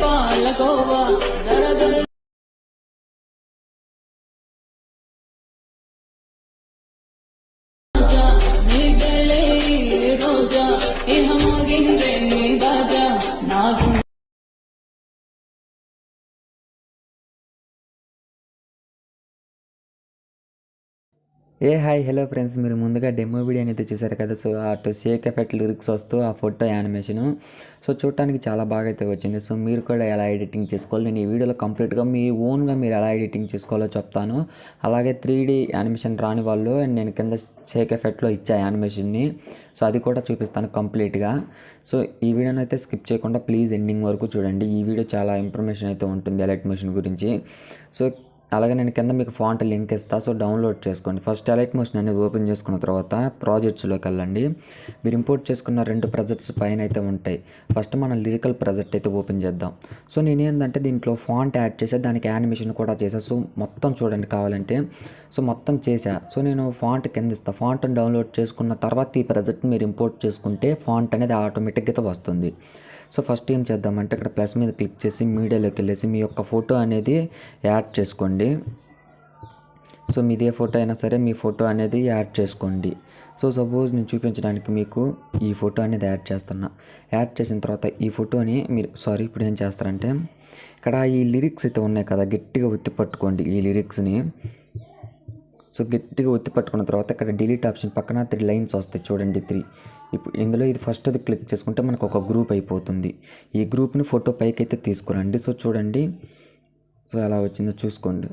పాలకోవా దరజల్ నిగలే రోజా ఇహమోగించే నీ బాజా నాకు hi hello friends, మీరు ముందుగా డెమో వీడియో అయితే చూసారు కదా. సో అటు షేక్ ఎఫెక్ట్ లిరిక్స్ వస్తూ ఆ ఫోటో యానిమేషను సో చూడటానికి చాలా బాగా అయితే వచ్చింది. సో మీరు కూడా ఎలా ఎడిటింగ్ చేసుకోవాలి, నేను ఈ వీడియోలో కంప్లీట్గా మీ ఓన్గా మీరు ఎలా ఎడిటింగ్ చేసుకోవాలో చెప్తాను. అలాగే 3D యానిమేషన్ రాని వాళ్ళు నేను కింద షేక్ ఎఫెక్ట్లో ఇచ్చా యానిమేషన్ని, సో అది కూడా చూపిస్తాను కంప్లీట్గా. సో ఈ వీడియోని అయితే స్కిప్ చేయకుండా ప్లీజ్ ఎండింగ్ వరకు చూడండి. ఈ వీడియో చాలా ఇన్ఫర్మేషన్ అయితే ఉంటుంది ఎలైట్ మోషన్ గురించి. సో అలాగే నేను కింద మీకు ఫాంట్ లింక్ ఇస్తాను, సో డౌన్లోడ్ చేసుకోండి. ఫస్ట్ ఎలైట్ మోషన్ అనేది ఓపెన్ చేసుకున్న తర్వాత ప్రాజెక్ట్స్లోకి వెళ్ళండి. మీరు ఇంపోర్ట్ చేసుకున్న 2 ప్రాజెక్ట్స్ పైన అయితే ఉంటాయి. ఫస్ట్ మనం లిరికల్ ప్రాజెక్ట్ అయితే ఓపెన్ చేద్దాం. సో నేను ఏంటంటే దీంట్లో ఫాంట్ యాడ్ చేసా, దానికి యానిమేషన్ కూడా చేసా. సో మొత్తం చూడండి కావాలంటే. సో మొత్తం చేసా. సో నేను ఫాంట్ కింద ఇస్తాను. ఫాంట్ని డౌన్లోడ్ చేసుకున్న తర్వాత ఈ ప్రాజెక్ట్ మీరు ఇంపోర్ట్ చేసుకుంటే ఫాంట్ అనేది ఆటోమేటిక్గా వస్తుంది. సో ఫస్ట్ ఏం చేద్దామంటే ఇక్కడ ప్లస్ మీద క్లిక్ చేసి మీడియాలోకి వెళ్ళేసి మీ యొక్క ఫోటో అనేది యాడ్ చేసుకోండి. సో మీదే ఫోటో అయినా సరే మీ ఫోటో అనేది యాడ్ చేసుకోండి. సో సపోజ్ నేను చూపించడానికి మీకు ఈ ఫోటో అనేది యాడ్ చేస్తున్నా. యాడ్ చేసిన తర్వాత ఈ ఫోటోని మీరు ఇప్పుడు ఏం చేస్తారంటే ఇక్కడ ఈ లిరిక్స్ అయితే ఉన్నాయి కదా, గట్టిగా ఒత్తి పట్టుకోండి ఈ లిరిక్స్ని. సో గట్టిగా ఒత్తి పట్టుకున్న తర్వాత ఇక్కడ డిలీట్ ఆప్షన్ పక్కన 3 లైన్స్ వస్తాయి చూడండి, 3. ఇప్పుడు ఇందులో ఇది ఫస్ట్ అది క్లిక్ చేసుకుంటే మనకు ఒక గ్రూప్ అయిపోతుంది. ఈ గ్రూప్ని ఫోటో పైకి అయితే తీసుకురండి. సో చూడండి, సో ఎలా వచ్చిందో చూసుకోండి.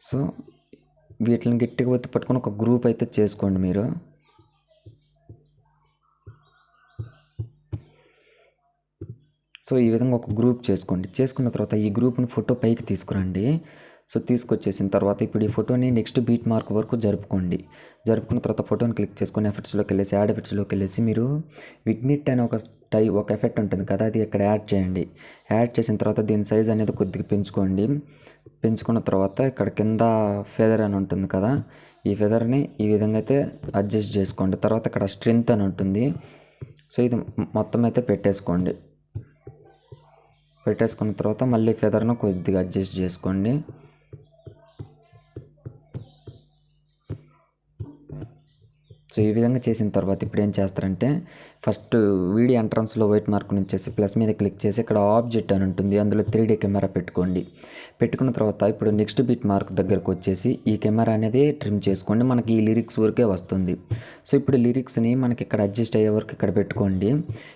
సో వీటిని గట్టిగా ఒత్తి పట్టుకొని ఒక గ్రూప్ అయితే చేసుకోండి మీరు. సో ఈ విధంగా ఒక గ్రూప్ చేసుకోండి. చేసుకున్న తర్వాత ఈ గ్రూప్ని ఫోటో పైకి తీసుకురండి. సో తీసుకొచ్చేసిన తర్వాత ఇప్పుడు ఈ ఫోటోని నెక్స్ట్ బీట్ మార్క్ వరకు జరుపుకోండి. జరుపుకున్న తర్వాత ఫోటోని క్లిక్ చేసుకొని ఎఫెక్ట్స్లోకి వెళ్ళేసి యాడ్ ఎఫెక్ట్స్లోకి వెళ్ళేసి మీరు విగ్నిట్ అనే ఒక ఎఫెక్ట్ ఉంటుంది కదా, అది ఇక్కడ యాడ్ చేయండి. యాడ్ చేసిన తర్వాత దీని సైజ్ అనేది కొద్దిగా పెంచుకోండి. పెంచుకున్న తర్వాత ఇక్కడ కింద ఫెదర్ అని ఉంటుంది కదా, ఈ ఫెదర్ని ఈ విధంగా అయితే అడ్జస్ట్ చేసుకోండి. తర్వాత ఇక్కడ స్ట్రెంత్ అని ఉంటుంది. సో ఇది మొత్తం అయితే పెట్టేసుకోండి. పెట్టేసుకున్న తర్వాత మళ్ళీ ఫెదర్ను కొద్దిగా అడ్జస్ట్ చేసుకోండి. సో ఈ విధంగా చేసిన తర్వాత ఇప్పుడు ఏం చేస్తారంటే ఫస్ట్ వీడియో ఎంట్రన్స్లో వైట్ మార్క్ నుంచి ప్లస్ మీద క్లిక్ చేసి ఇక్కడ ఆబ్జెక్ట్ అని ఉంటుంది, అందులో 3D కెమెరా పెట్టుకోండి. పెట్టుకున్న తర్వాత ఇప్పుడు నెక్స్ట్ బీట్ మార్క్ దగ్గరకు వచ్చేసి ఈ కెమెరా అనేది ట్రిమ్ చేసుకోండి. మనకి ఈ లిరిక్స్ వరకే వస్తుంది. సో ఇప్పుడు లిరిక్స్ని మనకి ఇక్కడ అడ్జస్ట్ అయ్యే వరకు ఇక్కడ పెట్టుకోండి.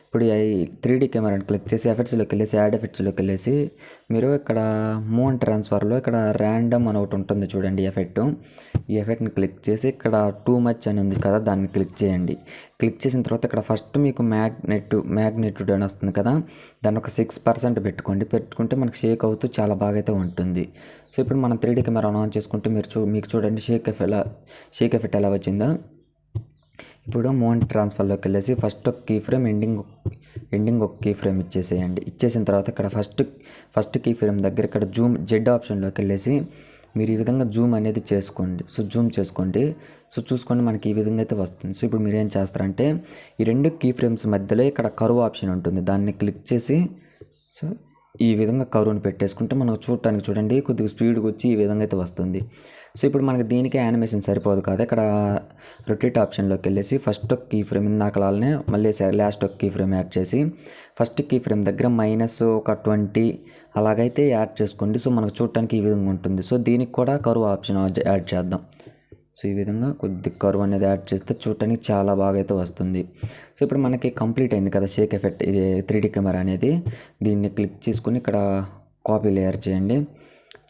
ఇప్పుడు ఈ 3D కెమెరాని క్లిక్ చేసి ఎఫెక్ట్స్లోకి వెళ్ళేసి యాడ్ ఎఫెక్ట్స్లోకి వెళ్ళేసి మీరు ఇక్కడ మూవ్ అండ్ ట్రాన్స్ఫర్లో ఇక్కడ ర్యాండమ్ అని ఒకటి ఉంటుంది చూడండి ఎఫెక్ట్. ఈ ఎఫెక్ట్ని క్లిక్ చేసి ఇక్కడ టూ మచ్ అని ఉంది కదా, దాన్ని క్లిక్ చేయండి. క్లిక్ చేసిన తర్వాత ఇక్కడ ఫస్ట్ మీకు మ్యాగ్నెట్యూడ్ అని వస్తుంది కదా, దాన్ని ఒక 6% పెట్టుకుంటే మనకు షేక్ అవుతూ చాలా బాగా అయితే ఉంటుంది. సో ఇప్పుడు మనం 3D కెమెరా ఆన్ చేసుకుంటే మీకు చూడండి షేక్ ఎఫెక్ట్ ఎలా వచ్చిందో. ఇప్పుడు మోన్ ట్రాన్స్ఫర్లోకి వెళ్ళేసి ఫస్ట్ ఒక కీ ఫ్రేమ్, ఎండింగ్ ఒక కీ ఫ్రేమ్ ఇచ్చేసేయండి. ఇచ్చేసిన తర్వాత ఇక్కడ ఫస్ట్ కీ ఫ్రేమ్ దగ్గర ఇక్కడ జూమ్ జెడ్ ఆప్షన్లోకి వెళ్ళేసి మీరు ఈ విధంగా జూమ్ అనేది చేసుకోండి. సో జూమ్ చేసుకోండి. సో చూసుకోండి మనకి ఈ విధంగా అయితే వస్తుంది. సో ఇప్పుడు మీరు ఏం చేస్తారంటే ఈ 2 కీ ఫ్రేమ్స్ మధ్యలో ఇక్కడ కర్వ్ ఆప్షన్ ఉంటుంది, దాన్ని క్లిక్ చేసి సో ఈ విధంగా కర్వ్ని పెట్టేసుకుంటే మనకు చూడండి కొద్దిగా స్పీడ్గా వచ్చి ఈ విధంగా అయితే వస్తుంది. సో ఇప్పుడు మనకి దీనికి యానిమేషన్ సరిపోదు కదా, ఇక్కడ రొటేట్ ఆప్షన్లోకి వెళ్ళేసి ఫస్ట్ ఒక కీ ఫ్రేమ్ ఇందాకలానే మళ్ళీ లాస్ట్ ఒక కీ ఫ్రేమ్ యాడ్ చేసి ఫస్ట్ కీ ఫ్రేమ్ దగ్గర -20 అలాగైతే యాడ్ చేసుకోండి. సో మనకు చూడటానికి ఈ విధంగా ఉంటుంది. సో దీనికి కూడా కర్వ్ ఆప్షన్ యాడ్ చేద్దాం. సో ఈ విధంగా కొద్ది కర్వ్ అనేది యాడ్ చేస్తే చూడటానికి చాలా బాగా అయితే వస్తుంది. సో ఇప్పుడు మనకి కంప్లీట్ అయింది కదా షేక్ ఎఫెక్ట్, ఇది 3D కెమెరా అనేది. దీన్ని క్లిక్ చేసుకుని ఇక్కడ కాపీ లేయర్ చేయండి.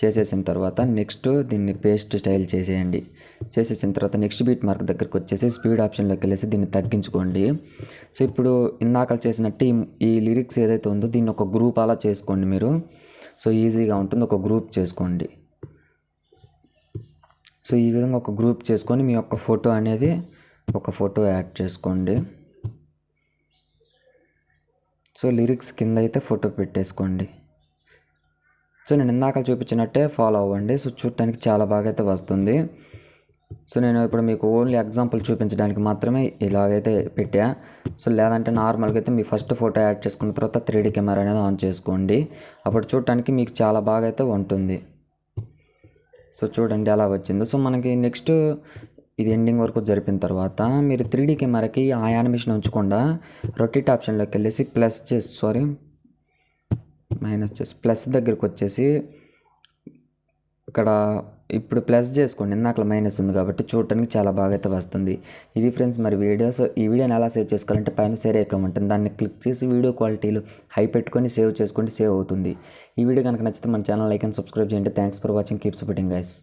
చేసేసిన తర్వాత నెక్స్ట్ దీన్ని పేస్ట్ స్టైల్ చేసేయండి. చేసేసిన తర్వాత నెక్స్ట్ బీట్ మార్క్ దగ్గరకు వచ్చేసి స్పీడ్ ఆప్షన్లోకి వెళ్ళేసి దీన్ని తగ్గించుకోండి. సో ఇప్పుడు ఇందాక చేసినట్టు ఈ లిరిక్స్ ఏదైతే ఉందో దీన్ని ఒక గ్రూప్ అలా చేసుకోండి మీరు. సో ఈజీగా ఉంటుంది, ఒక గ్రూప్ చేసుకోండి. సో ఈ విధంగా ఒక గ్రూప్ చేసుకొని మీ యొక్క ఫోటో అనేది ఒక ఫోటో యాడ్ చేసుకోండి. సో లిరిక్స్ కింద అయితే ఫోటో పెట్టేసుకోండి. సో నేను ఇందాక చూపించినట్టే ఫాలో అవ్వండి. సో చూడటానికి చాలా బాగా అయితే వస్తుంది. సో నేను ఇప్పుడు మీకు ఓన్లీ ఎగ్జాంపుల్ చూపించడానికి మాత్రమే ఇలాగైతే పెట్టా. సో లేదంటే నార్మల్గా అయితే మీ ఫస్ట్ ఫోటో యాడ్ చేసుకున్న తర్వాత 3D కెమెరా అనేది ఆన్ చేసుకోండి. అప్పుడు చూడటానికి మీకు చాలా బాగా అయితే ఉంటుంది. సో చూడండి ఎలా వచ్చిందో. సో మనకి నెక్స్ట్ ఇది ఎండింగ్ వరకు జరిపిన తర్వాత మీరు 3D కెమెరాకి ఆ యానిమేషన్ ఉంచకుండా రొటేట్ ఆప్షన్లోకి వెళ్ళేసి ప్లస్ దగ్గరికి వచ్చేసి ఇక్కడ ఇప్పుడు ప్లస్ చేసుకోండి. ఇందాక మైనస్ ఉంది కాబట్టి చూడటానికి చాలా బాగా అయితే వస్తుంది. ఇది ఫ్రెండ్స్ మరి ఈ వీడియోని ఎలా సేవ్ చేసుకోవాలంటే పైన షేర్ ఐకాన్ ఉంటుంది, దాన్ని క్లిక్ చేసి వీడియో క్వాలిటీలో హై పెట్టుకొని సేవ్ చేసుకోండి, సేవ్ అవుతుంది. ఈ వీడియో కనుక నచ్చితే మన ఛానల్ లైక్ అండ్ సబ్స్క్రైబ్ చేయండి. Thanks for watching, keep supporting guys.